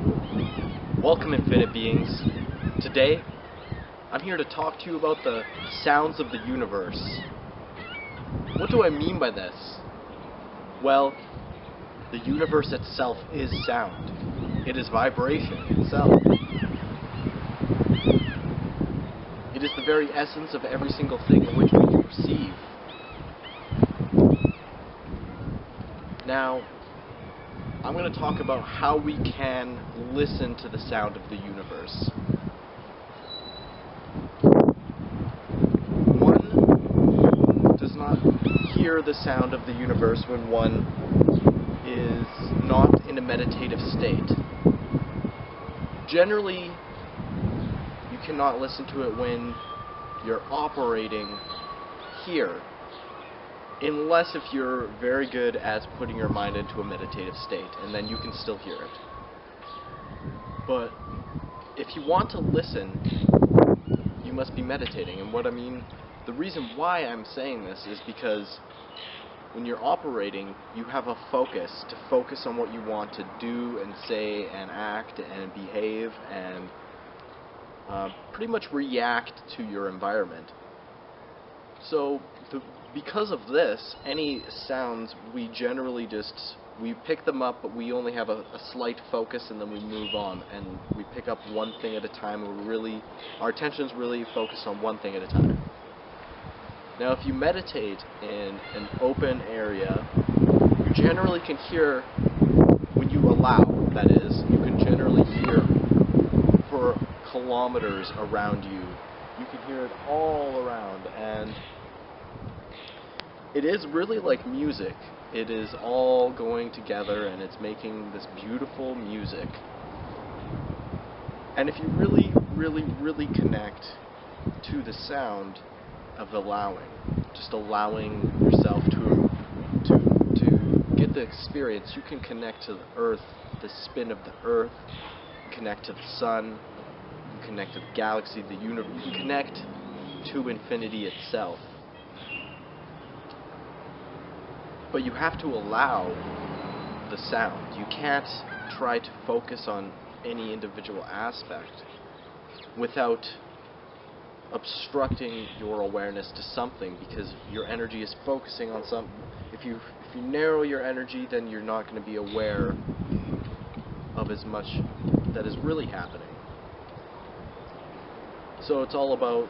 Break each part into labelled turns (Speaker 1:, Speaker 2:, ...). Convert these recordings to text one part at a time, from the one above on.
Speaker 1: Welcome, Infinite Beings. Today, I'm here to talk to you about the sounds of the universe. What do I mean by this? Well, the universe itself is sound. It is vibration itself. It is the very essence of every single thing in which we can perceive. Now, I'm going to talk about how we can listen to the sound of the universe. One does not hear the sound of the universe when one is not in a meditative state. Generally, you cannot listen to it when you're operating here, unless if you're very good at putting your mind into a meditative state, and then you can still hear it. But if you want to listen, you must be meditating. And what I mean, the reason why I'm saying this is because when you're operating, you have a focus to focus on what you want to do and say and act and behave and pretty much react to your environment. So because of this, any sounds, we generally we pick them up, but we only have a slight focus, and then we move on, and we pick up one thing at a time, and our attention's really focused on one thing at a time. Now, if you meditate in an open area, you generally can hear, when you allow, that is, you can generally hear for kilometers around you. You can hear it all around, and it is really like music. It is all going together, and it's making this beautiful music. And if you really, really, really connect to the sound of allowing, just allowing yourself to get the experience, you can connect to the earth, the spin of the earth, you can connect to the sun, you can connect to the galaxy, the universe, you can connect to infinity itself. But you have to allow the sound. You can't try to focus on any individual aspect without obstructing your awareness to something, because your energy is focusing on something. If you narrow your energy, then you're not going to be aware of as much that is really happening. So it's all about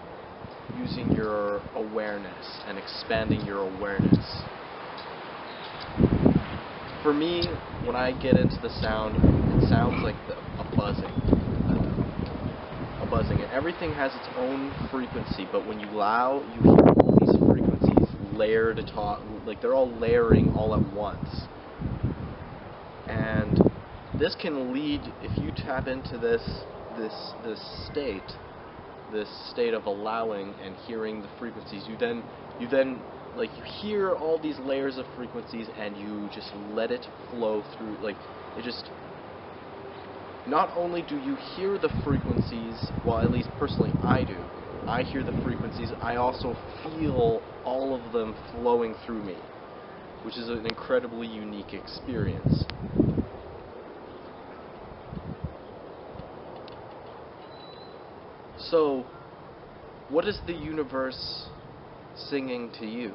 Speaker 1: using your awareness and expanding your awareness. For me, when I get into the sound, it sounds like a buzzing. And everything has its own frequency, but when you allow, you hear all these frequencies layered atop, like they're all layering all at once. And this can lead, if you tap into this state of allowing and hearing the frequencies, you then like, you hear all these layers of frequencies, and you just let it flow through. Like, it just, not only do you hear the frequencies, well, at least personally I do, I hear the frequencies, I also feel all of them flowing through me, which is an incredibly unique experience. So, what is the universe singing to you?